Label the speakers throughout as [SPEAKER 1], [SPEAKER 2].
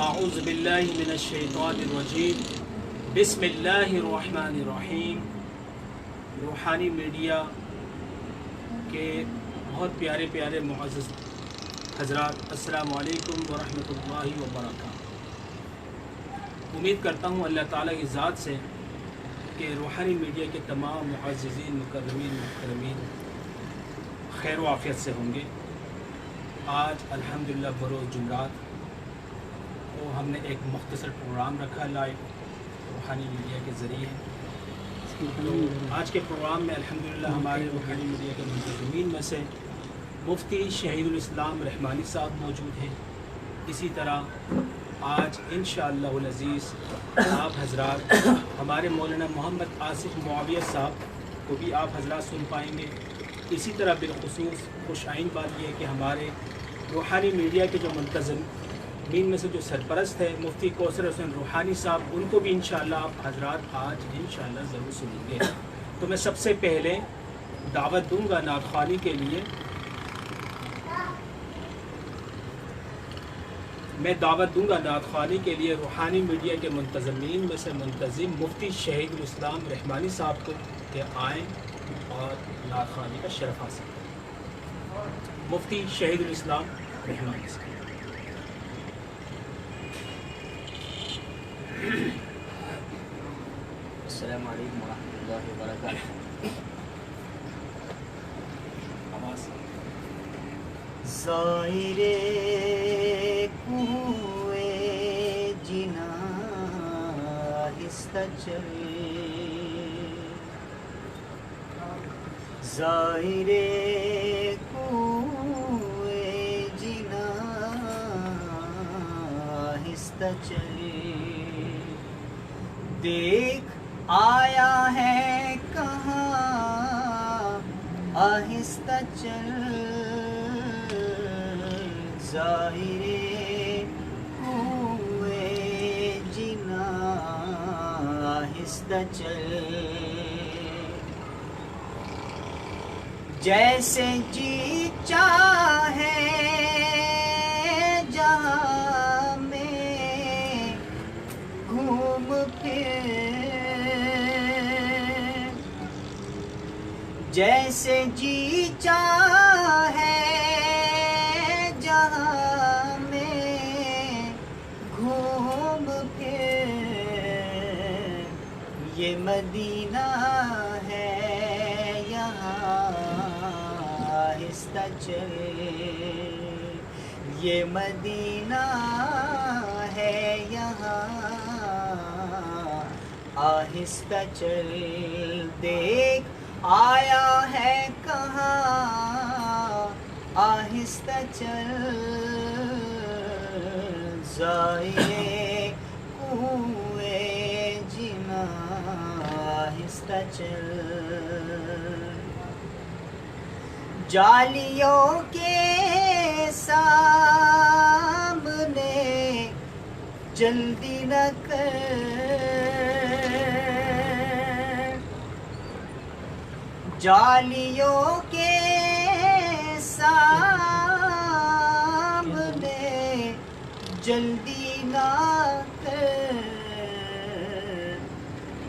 [SPEAKER 1] اعوذ باللہ من الشیطان الرجیم بسم اللہ الرحمن الرحیم۔ روحانی میڈیا کے بہت پیارے پیارے معزز حضرات، السلام علیکم ورحمۃ اللہ وبرکاتہ۔ امید کرتا ہوں اللہ تعالیٰ کی ذات سے کہ روحانی میڈیا کے تمام معززین مکرمین محترمین خیر و عافیت سے ہوں گے۔ آج الحمدللہ بروز جمعرات تو ہم نے ایک مختصر پروگرام رکھا لائیو روحانی میڈیا کے ذریعے۔ تو آج کے پروگرام میں الحمدللہ ہمارے روحانی میڈیا کے منتظمین میں سے مفتی شہید الاسلام رحمانی صاحب موجود ہیں۔ اسی طرح آج انشاءاللہ العزیز آپ حضرات ہمارے مولانا محمد آصف معاویہ صاحب کو بھی آپ حضرات سن پائیں گے۔ اسی طرح بالخصوص خوش آئند بات یہ ہے کہ ہمارے روحانی میڈیا کے جو منتظمین میں سے جو سرپرست ہے مفتی کوثر حسین روحانی صاحب، ان کو بھی انشاءاللہ آپ حضرات آج انشاءاللہ ضرور سنیں گے۔ تو میں سب سے پہلے دعوت دوں گا نعت خوانی کے لیے۔ نعت خوانی کے لیے روحانی میڈیا کے منتظمین میں سے منتظم مفتی شہید الاسلام رحمانی صاحب کو کہ آئیں اور نعت خوانی کا شرف حاصل کریں۔ مفتی شہید الاسلام رحمانی صاحب۔
[SPEAKER 2] السلام علیکم ورحمۃ اللہ وبرکاتہ۔
[SPEAKER 1] آواز
[SPEAKER 2] زائرے کوئے جنا آہستہ چل، زائرے کوئے جنا آہستہ چل، دیکھ آیا ہے کہاں آہستہ چل، ظاہرے کوئے جنا آہستہ چل، جیسے جی چاہے جہاں میں گھوم پھر، جیسے جی چاہے جہاں میں گھوم پھر، یہ مدینہ ہے یہاں آہستہ چل، یہ مدینہ ہے یہاں آہستہ چل، دیکھ آیا ہے کہاں آہستہ چل، زائرے کوئے جنا آہستہ چل، جالیوں کے سامنے جلدی نہ کر، جالیوں کے سامنے جلدی نہ کر،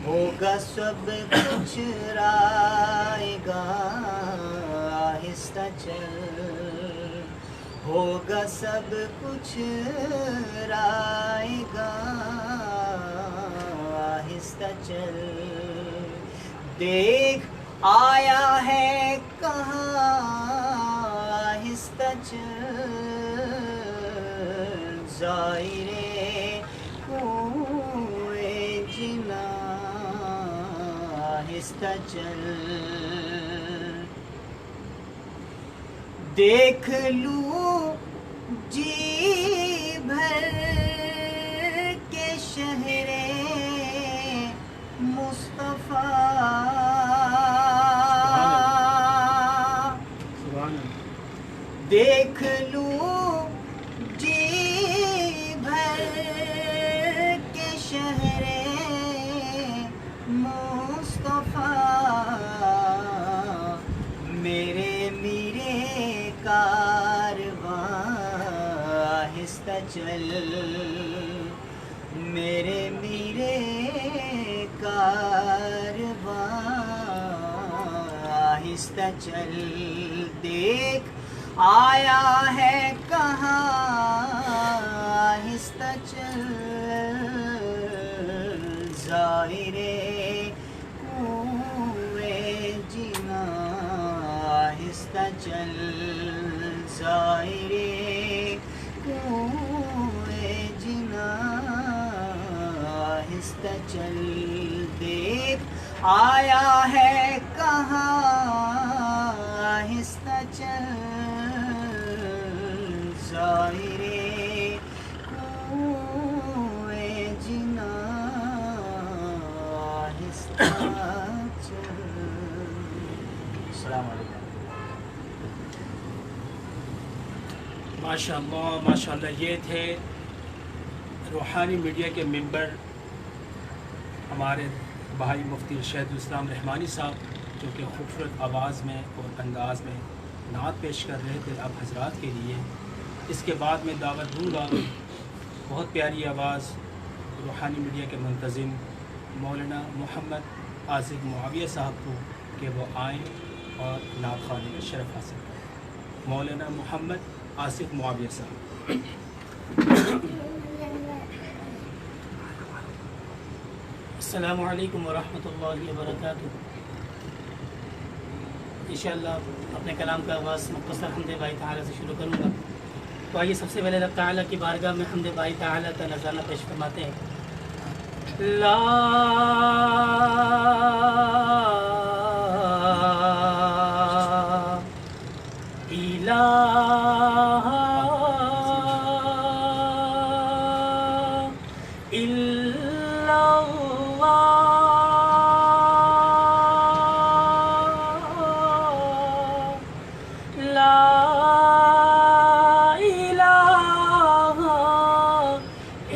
[SPEAKER 2] ہوگا سب کچھ رائے گا آہستہ چل، ہوگا سب کچھ رائے گا آہستہ چل، دیکھ آیا ہے کہاں آہستہ چل، زائرے کوئے جنا آہستہ چل، دیکھ لوں جی بھر کے شہر مصطفیٰ، دیکھ لوں جی بھر کے شہر مصطفیٰ، میرے میرے کارواں آہستہ چل میرے میرے کارواں آہستہ چل دیکھ آیا ہے کہاں آہستہ چل ظاہرے کوئے جنا آہستہ چل ظاہرے کوئے جنا آہستہ چل دیکھ آیا ہے کہاں آہستہ چل ظاہرے کوئے جنا آہستہ چل. السلام علیکم.
[SPEAKER 1] ماشاءاللہ یہ تھے روحانی میڈیا کے ممبر ہمارے بھائی مفتی ارشاد الاسلام رحمانی صاحب، جو کہ خوبصورت آواز میں اور انداز میں نعت پیش کر رہے تھے آپ حضرات کے لیے. اس کے بعد میں دعوت دوں گا بہت پیاری آواز روحانی میڈیا کے منتظم مولانا محمد آصف معاویہ صاحب کو کہ وہ آئیں اور نعت خوانی کا شرف حاصل کریں. مولانا محمد آصف معاویہ صاحب.
[SPEAKER 3] السلام علیکم ورحمۃ اللہ وبرکاتہ. انشاءاللہ اپنے کلام کا آغاز مختصر حمد باری تعالیٰ سے شروع کروں گا. تو آئیے سب سے پہلے رب تعالیٰ کی بارگاہ میں حمد باری تعالیٰ کا نذرانہ پیش فرماتے ہیں. لا الہ الا اللہ لا الہ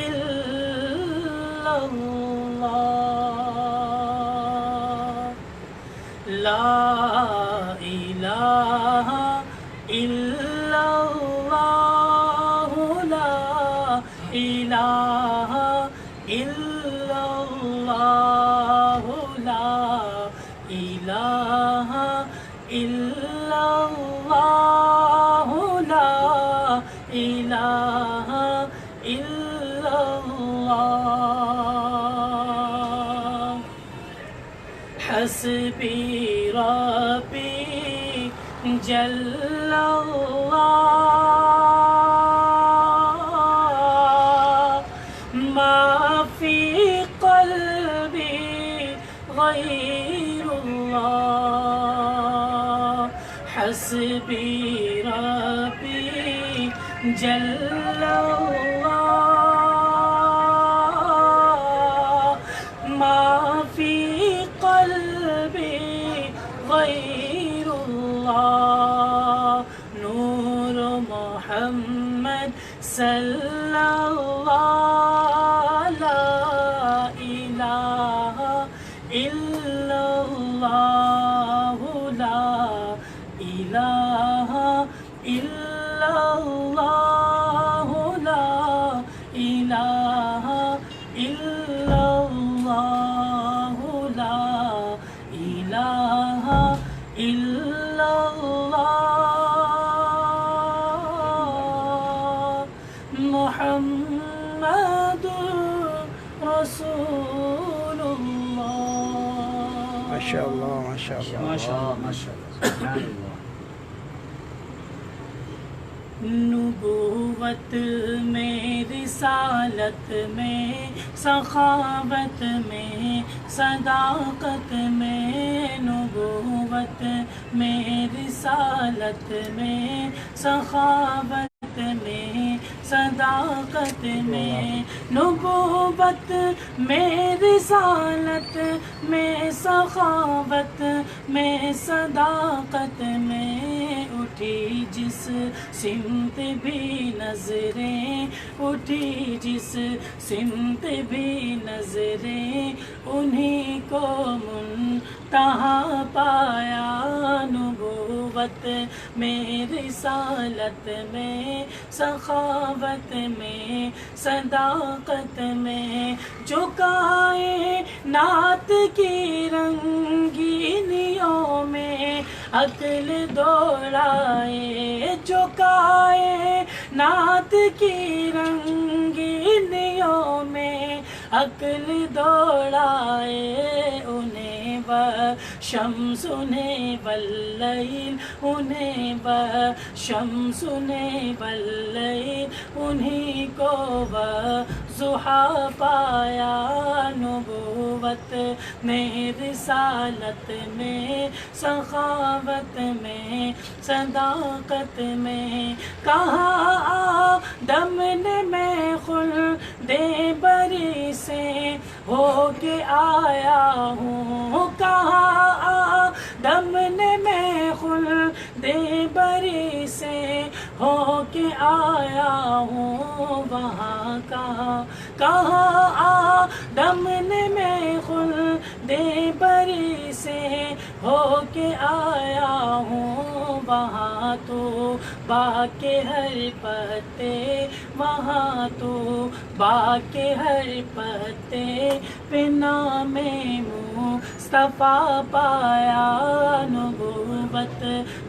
[SPEAKER 3] الا اللہ لا الہ الا اللہ لا الہ الا اللہ لا الہ الا اللہ لا الہ الا اللہ حسبی ربی جل اللہ ما فی قلبی غیر اللہ حسبی ربی جل اللہ ما فی قلبی غیر اللہ نور محمد صلی اللہ لا الہ الا اللہ لا الہ الا اللہ لا الہ الا اللہ لا الہ الا اللہ محمد رسول اللہ. نبوت میں رسالت میں سخاوت میں صداقت میں نبوت میں رسالت میں سخاوت میں صداقت میں نبوت میں رسالت میں سخاوت میں صداقت میں اٹھی جس سمت بھی نظریں اٹھی جس سمت بھی نظریں انہی کو منتہا پایا نبوت میں رسالت میں سخاوت میں صداقت میں جو کائنات کی رنگینیوں میں عقل دوڑائے جو کائنات کی رنگینیوں میں عقل دوڑائے انہیں شمس انہیں واللیل انہیں شمس انہیں واللیل انہیں کو ضحیٰ پایا نبوت میں رسالت میں سخاوت میں صداقت میں کہاں آدم نے میں خلد بری سے ہو کے آیا ہوں کہاں آدم نے میں خلد بری سے ہو کے آیا ہوں وہاں کہاں آدم نے میں خلد بری سے ہو کے آیا ہوں وہاں تو باغ کے ہر پتے وہاں تو باغ کے ہر پتے پہ نام مصطفیٰ پایا نبوت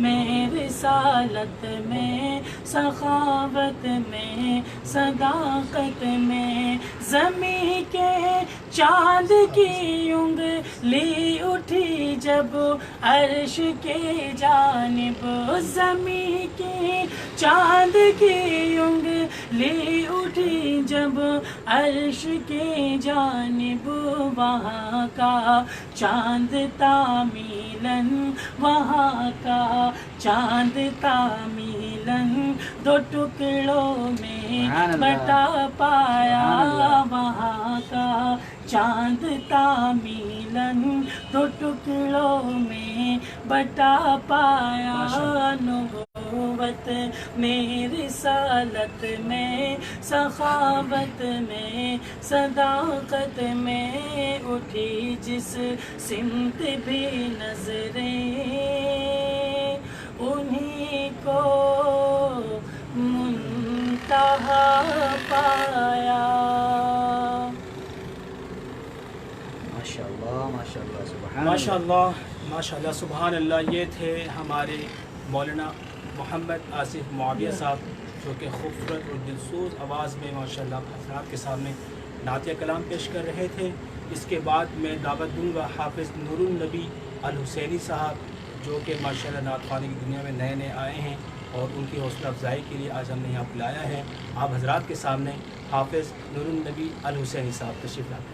[SPEAKER 3] میں رسالت میں سخاوت میں صداقت میں زمین کے چاند کی انگلی اٹھی جب عرش کے جانب زمین کی چاند کی انگلی اٹھی جب عرش کے جانب وہاں کا چاند تعمیلاً وہاں کا چاند تعمیلاً دو ٹکڑوں میں بٹا پایا وہاں کا چاند تعمیلاً دو ٹکڑوں میں بٹا پایا نبوت میں رسالت میں سخاوت میں صداقت میں اٹھی جس سمت بھی نظریں انہی کو منتہا پایا.
[SPEAKER 2] ماشاء اللہ
[SPEAKER 1] ماشاء اللہ سبحان اللہ. یہ تھے ہمارے مولانا محمد آصف معاویہ صاحب جو کہ خوبصورت اور دلسوز آواز میں ماشاء اللہ حضرات کے سامنے نعتیہ کلام پیش کر رہے تھے. اس کے بعد میں دعوت دوں گا حافظ نور النبی الحسینی صاحب جو کہ ماشاء اللہ نعت خوانی کی دنیا میں نئے نئے آئے ہیں اور ان کی حوصلہ افزائی کے لیے آج ہم نے یہاں بلایا ہے. آپ حضرات کے سامنے حافظ نور النبی الحسینی صاحب تشریف لاتے ہیں.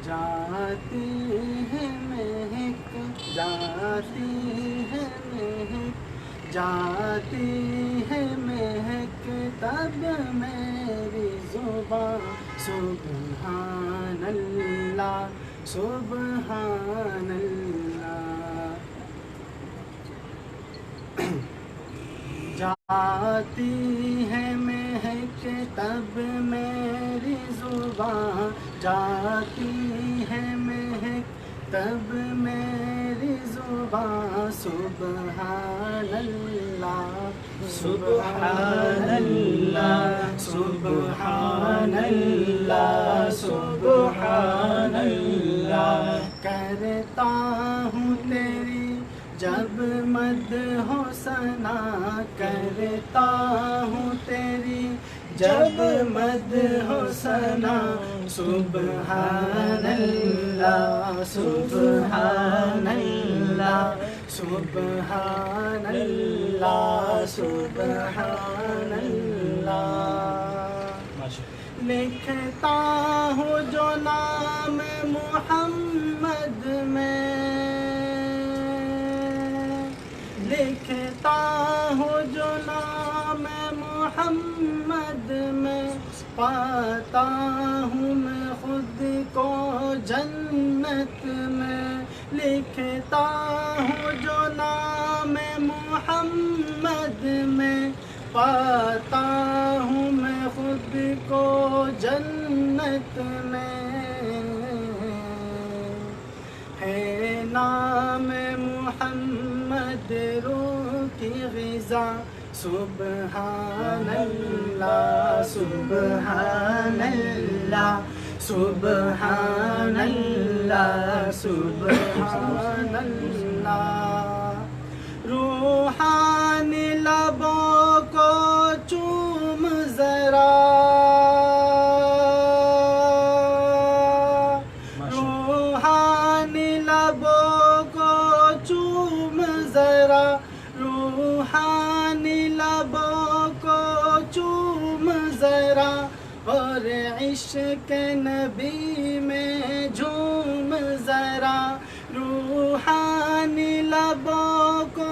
[SPEAKER 2] جاتی ہے مہک جاتی ہے مہک جاتی ہے مہک تب میری زبان سبحان اللہ سبحان اللہ. جاتی ہے مہک تب میری زبان جاتی ہے مہک تب میری زبان سبحان اللہ سبحان اللہ سبحان اللہ سبحان اللہ. کرتا ہوں تیری جب مدح و ثنا کرتا ہوں تیری جب مدح و ثنا سبحان اللہ سبحان اللہ سبحان اللہ سبحان اللہ. لکھتا ہوں جو نام محمد میں لکھتا ہوں جو نام محمد میں پاتا ہوں میں خود کو جنت میں، لکھتا ہوں جو نام محمد میں، پاتا ہوں میں خود کو جنت میں، ہے نام محمد روح کی غذا، سبحان اللہ سبحان اللہ سبحان اللہ سبحان اللہ، روحانی لبوں کو چوم ذرا، روحانی لبوں کو چوم ذرا، روحانی لبوں کو چوم ذرا، اور عشق نبی میں جھوم ذرا، روحانی لبوں کو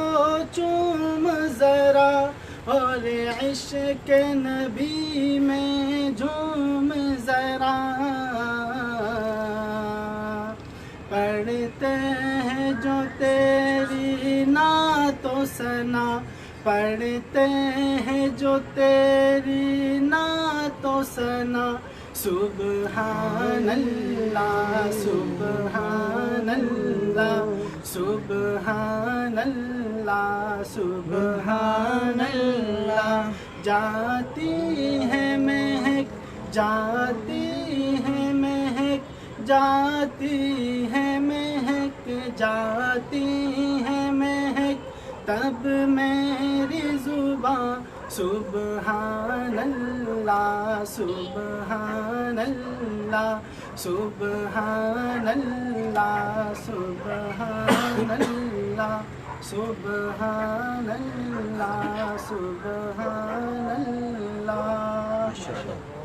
[SPEAKER 2] چوم ذرا، اور عشق نبی میں جھوم ذرا، پڑھتے ہیں جو تیری نعت و ثنا، پڑھتے ہیں جو تیری نعت و ثنا، سبحان اللہ سبحان اللہ سبحان اللہ سبحان اللہ، جاتی ہے مہک جاتی ہے مہک جاتی ہے مہک جاتی ہے مہک، تب میری زباں سبحان اللہ سبحان اللہ سبحان اللہ سبحان اللہ سبحان اللہ سبحان اللہ۔